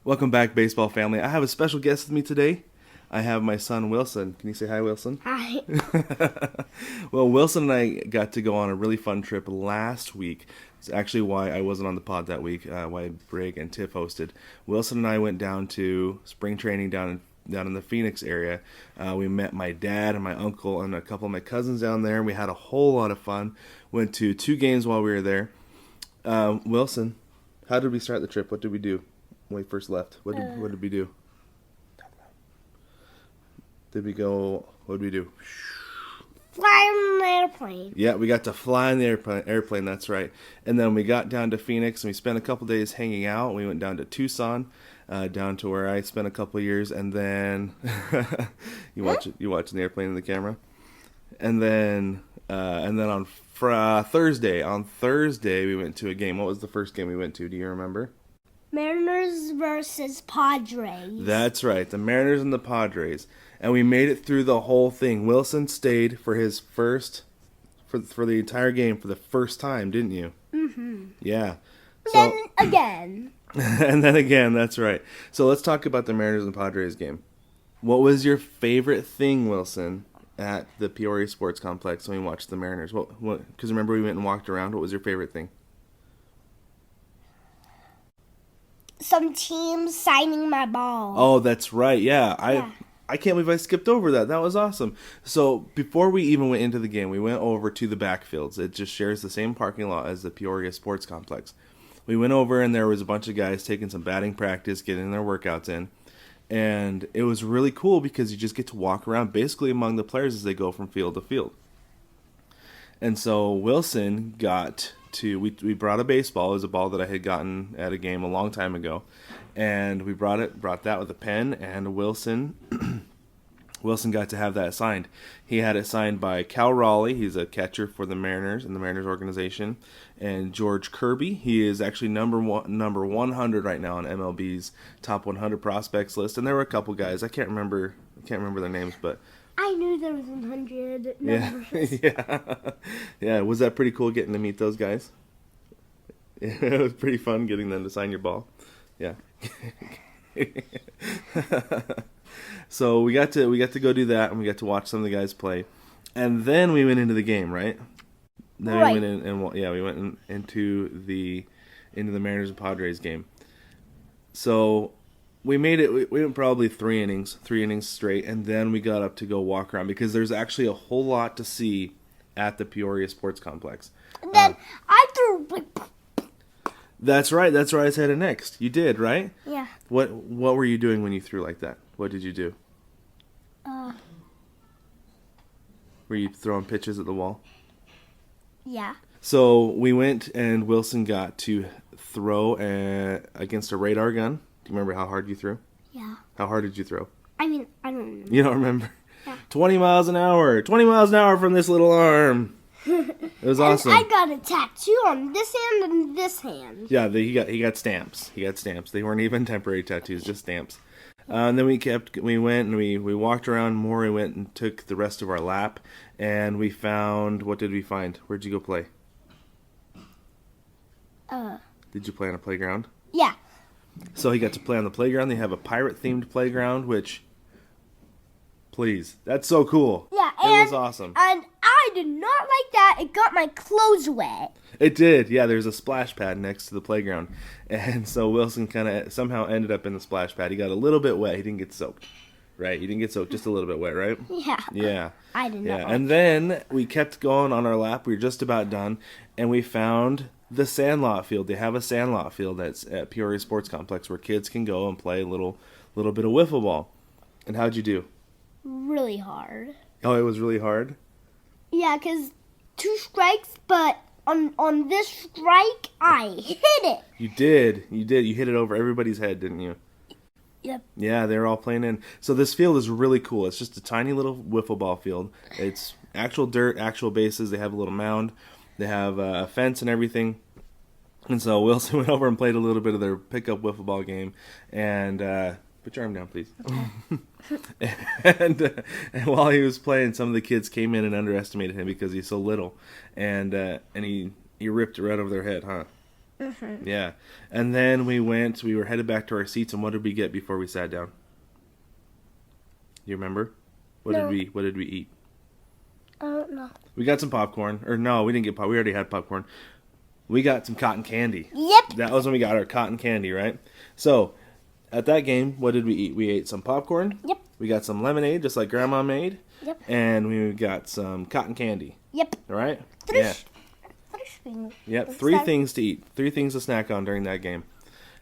Welcome back, baseball family. I have a special guest with me today. I have my son, Wilson. Can you say hi, Wilson? Hi. Well, Wilson and I got to go on a really fun trip last week. It's actually why I wasn't on the pod that week, why Brig and Tiff hosted. Wilson and I went down to spring training down in the Phoenix area. We met my dad and my uncle and a couple of my cousins down there. We had a whole lot of fun. Went to 2 games while we were there. Wilson, how did we start the trip? What did we do when we first left? What did we do? Did we go? What did we do? Fly on an airplane. Yeah, we got to fly in the airplane. That's right. And then we got down to Phoenix, and we spent a couple days hanging out. We went down to Tucson, down to where I spent a couple of years, and then you watching the airplane in the camera, and then on Thursday we went to a game. What was the first game we went to? Do you remember? Mariners versus Padres. That's right, the Mariners and the Padres. And we made it through the whole thing. Wilson stayed for his first, for the entire game for the first time, didn't you? Mm-hmm. Yeah. Then again. And then again, that's right. So let's talk about the Mariners and Padres game. What was your favorite thing, Wilson, at the Peoria Sports Complex when we watched the Mariners? What? Because remember we went and walked around. What was your favorite thing? Some teams signing my ball. Oh, that's right. Yeah. I can't believe I skipped over that. That was awesome. So before we even went into the game, we went over to the backfields. It just shares the same parking lot as the Peoria Sports Complex. We went over and there was a bunch of guys taking some batting practice, getting their workouts in. And it was really cool because you just get to walk around basically among the players as they go from field to field. And so Wilson got to, we brought a baseball. It was a ball that I had gotten at a game a long time ago. And we brought that with a pen, and Wilson got to have that signed. He had it signed by Cal Raleigh. He's a catcher for the Mariners in the Mariners organization, and George Kirby. He is actually number 100 right now on MLB's top 100 prospects list. And there were a couple guys I can't remember their names, but I knew there was 100 numbers. Yeah. Was that pretty cool getting to meet those guys? Yeah, it was pretty fun getting them to sign your ball. Yeah. So we got to go do that, and we got to watch some of the guys play, and then we went into the game, right? Then right. We went in, and we went into the Mariners and Padres game. So we made it. We went probably 3 innings straight, and then we got up to go walk around because there's actually a whole lot to see at the Peoria Sports Complex. And then I threw. That's right. That's where I was headed next. You did, right? Yeah. What were you doing when you threw like that? What did you do? Were you throwing pitches at the wall? Yeah. So we went and Wilson got to throw against a radar gun. Do you remember how hard you threw? Yeah. How hard did you throw? I mean, I don't remember. You don't remember? Yeah. 20 miles an hour. 20 miles an hour from this little arm. It was awesome. I got a tattoo on this hand and this hand. Yeah, he got stamps. He got stamps. They weren't even temporary tattoos, just stamps. And then we went and we walked around more. We went and took the rest of our lap, and we found, what did we find? Where'd you go play? Did you play on a playground? Yeah. So he got to play on the playground. They have a pirate-themed playground, which, please, that's so cool. Yeah, it was awesome. And I did not like that. It got my clothes wet. It did, yeah. There's a splash pad next to the playground, and so Wilson kind of somehow ended up in the splash pad. He got a little bit wet. He didn't get soaked, right? He didn't get soaked, just a little bit wet, right? Yeah. Yeah. I did not. Yeah, and then we kept going on our lap. We were just about done, and we found the Sandlot Field. They have a Sandlot Field that's at Peoria Sports Complex where kids can go and play a little bit of wiffle ball. And how'd you do? Really hard. Oh, it was really hard? Yeah, because 2 strikes, but on this strike, I hit it. You did. You hit it over everybody's head, didn't you? Yep. Yeah, they were all playing in. So this field is really cool. It's just a tiny little wiffle ball field. It's actual dirt, actual bases. They have a little mound. They have a fence and everything. And so Wilson went over and played a little bit of their pickup wiffle ball game. And put your arm down, please. Okay. and while he was playing, some of the kids came in and underestimated him because he's so little. And he ripped it right over their head, huh? Mm-hmm. Yeah. And then we were headed back to our seats, and what did we get before we sat down? You remember? What No. did we eat? I don't know. We got some popcorn. Or no, we didn't get popcorn. We already had popcorn. We got some cotton candy. Yep. That was when we got our cotton candy, right? So, at that game, what did we eat? We ate some popcorn. Yep. We got some lemonade, just like Grandma made. Yep. And we got some cotton candy. Yep. All right? Three Yeah. things. Yep. 3 things to eat. 3 things to snack on during that game.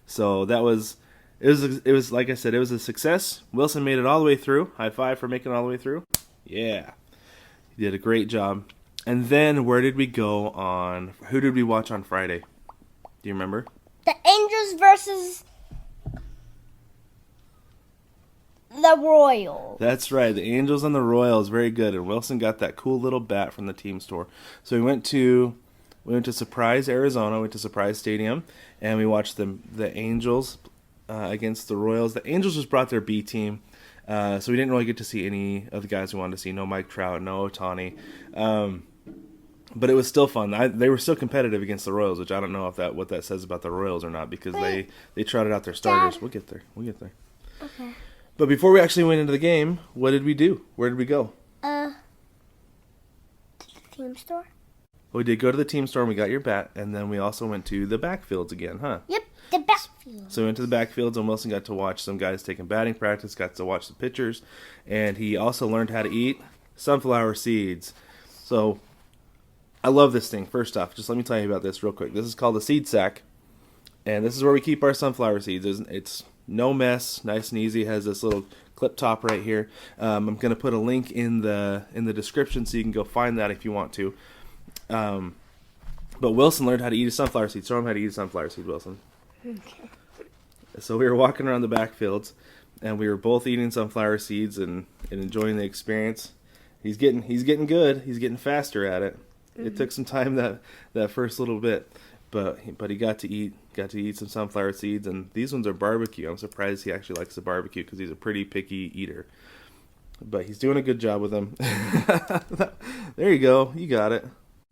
So that was... It was like I said, it was a success. Wilson made it all the way through. High five for making it all the way through. Yeah. He did a great job. And then where did we go on... Who did we watch on Friday? Do you remember? The Angels versus the Royals. That's right. The Angels and the Royals. Very good. And Wilson got that cool little bat from the team store. So we went to Surprise, Arizona. We went to Surprise Stadium. And we watched the Angels against the Royals. The Angels just brought their B team. So we didn't really get to see any of the guys we wanted to see. No Mike Trout, no Ohtani. But it was still fun. They were still competitive against the Royals, which I don't know what that says about the Royals or not, because they trotted out their starters. Dad. We'll get there. Okay. But before we actually went into the game, what did we do? Where did we go? To the team store. Well, we did go to the team store and we got your bat, and then we also went to the backfields again, huh? Yep. The backfield. So we went to the backfields, and Wilson got to watch some guys taking batting practice, got to watch the pitchers, and he also learned how to eat sunflower seeds. So I love this thing. First off, just let me tell you about this real quick. This is called a seed sack, and this is where we keep our sunflower seeds. It's no mess, nice and easy. It has this little clip top right here. I'm going to put a link in the description so you can go find that if you want to. But Wilson learned how to eat a sunflower seed. Show him how to eat a sunflower seed, Wilson. Okay. So we were walking around the backfields, and we were both eating sunflower seeds and enjoying the experience. He's getting good. He's getting faster at it. Mm-hmm. It took some time that first little bit, but he got to eat some sunflower seeds, and these ones are barbecue. I'm surprised he actually likes the barbecue because he's a pretty picky eater. But he's doing a good job with them. There you go. You got it.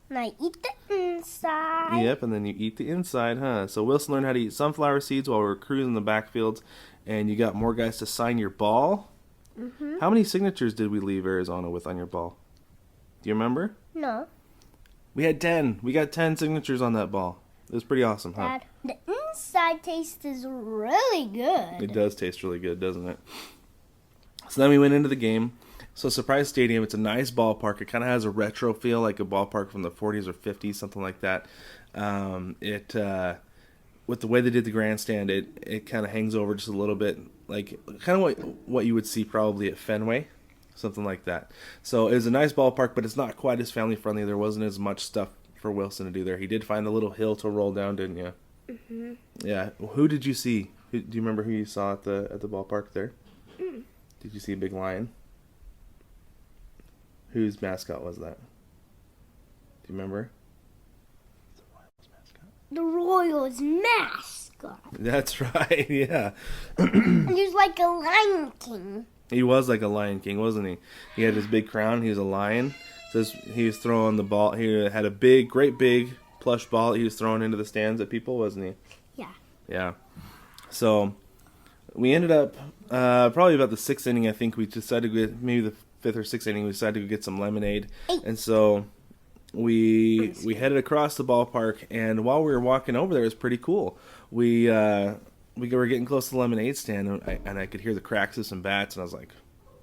And I eat the inside. Yep, and then you eat the inside, huh? So Wilson learned how to eat sunflower seeds while we were cruising the backfields, and you got more guys to sign your ball. Mm-hmm. How many signatures did we leave Arizona with on your ball? Do you remember? No. We had 10. We got 10 signatures on that ball. It was pretty awesome, huh? Dad, the inside taste is really good. It does taste really good, doesn't it? So then we went into the game. So Surprise Stadium, it's a nice ballpark. It kind of has a retro feel, like a ballpark from the 40s or 50s, something like that. With the way they did the grandstand, it kind of hangs over just a little bit, like kind of what you would see probably at Fenway, something like that. So it was a nice ballpark, but it's not quite as family friendly. There wasn't as much stuff for Wilson to do there. He did find a little hill to roll down, didn't you? Mm-hmm. Yeah. Who did you see? Do you remember who you saw at the ballpark there? Mm. Did you see a big lion? Whose mascot was that? Do you remember? The Royals mascot. That's right, yeah. And he was like a Lion King. He was like a Lion King, wasn't he? He had his big crown. He was a lion. So he was throwing the ball. He had a great big plush ball that he was throwing into the stands at people, wasn't he? Yeah. Yeah. So we ended up probably about the 6th inning. I think we decided to get maybe the 5th or 6th inning. We decided to go get some lemonade, and so we headed across the ballpark. And while we were walking over there, it was pretty cool. We were getting close to the lemonade stand, and I could hear the cracks of some bats, and I was like,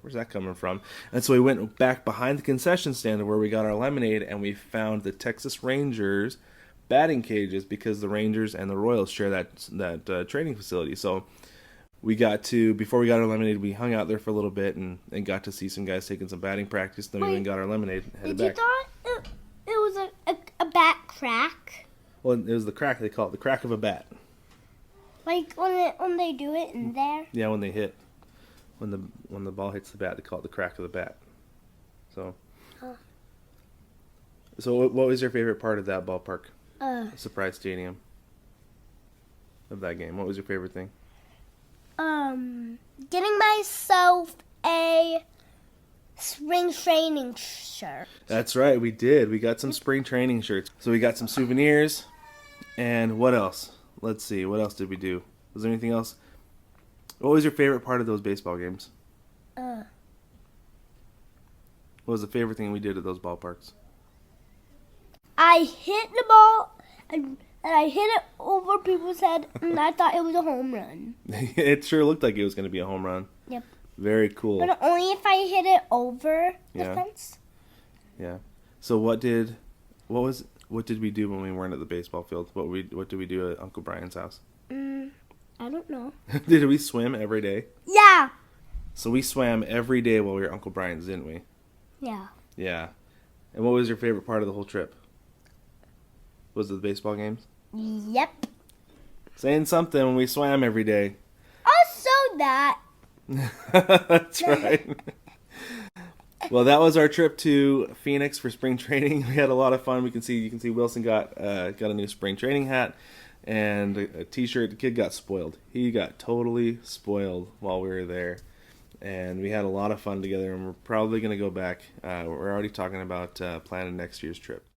"Where's that coming from?" And so we went back behind the concession stand where we got our lemonade, and we found the Texas Rangers batting cages because the Rangers and the Royals share that training facility. So we got to, before we got our lemonade, we hung out there for a little bit and got to see some guys taking some batting practice. Then we went and got our lemonade and headed Did back. you thought it was a bat crack? Well, it was the crack. They call it the crack of a bat. Like when they do it in there? Yeah, when they hit, when the ball hits the bat, they call it the crack of the bat. So, so what was your favorite part of that ballpark? Surprise Stadium. Of that game, what was your favorite thing? Getting myself a spring training shirt. That's right, we did. We got some spring training shirts. So we got some souvenirs, And what else? Let's see. What else did we do? Was there anything else? What was your favorite part of those baseball games? Uh, What was the favorite thing we did at those ballparks? I hit the ball and I hit it over people's head, and I thought it was a home run. It sure looked like it was going to be a home run. Yep. Very cool. But only if I hit it over the Yeah. fence. Yeah. So what did we do when we weren't at the baseball field? What did we do at Uncle Brian's house? I don't know. Did we swim every day? Yeah. So we swam every day while we were at Uncle Brian's, didn't we? Yeah. Yeah. And what was your favorite part of the whole trip? Was it the baseball games? Yep. Saying something when we swam every day. Also that. That's right. Well, that was our trip to Phoenix for spring training. We had a lot of fun. You can see Wilson got a new spring training hat and a T-shirt. The kid got spoiled. He got totally spoiled while we were there, and we had a lot of fun together. And we're probably going to go back. We're already talking about planning next year's trip.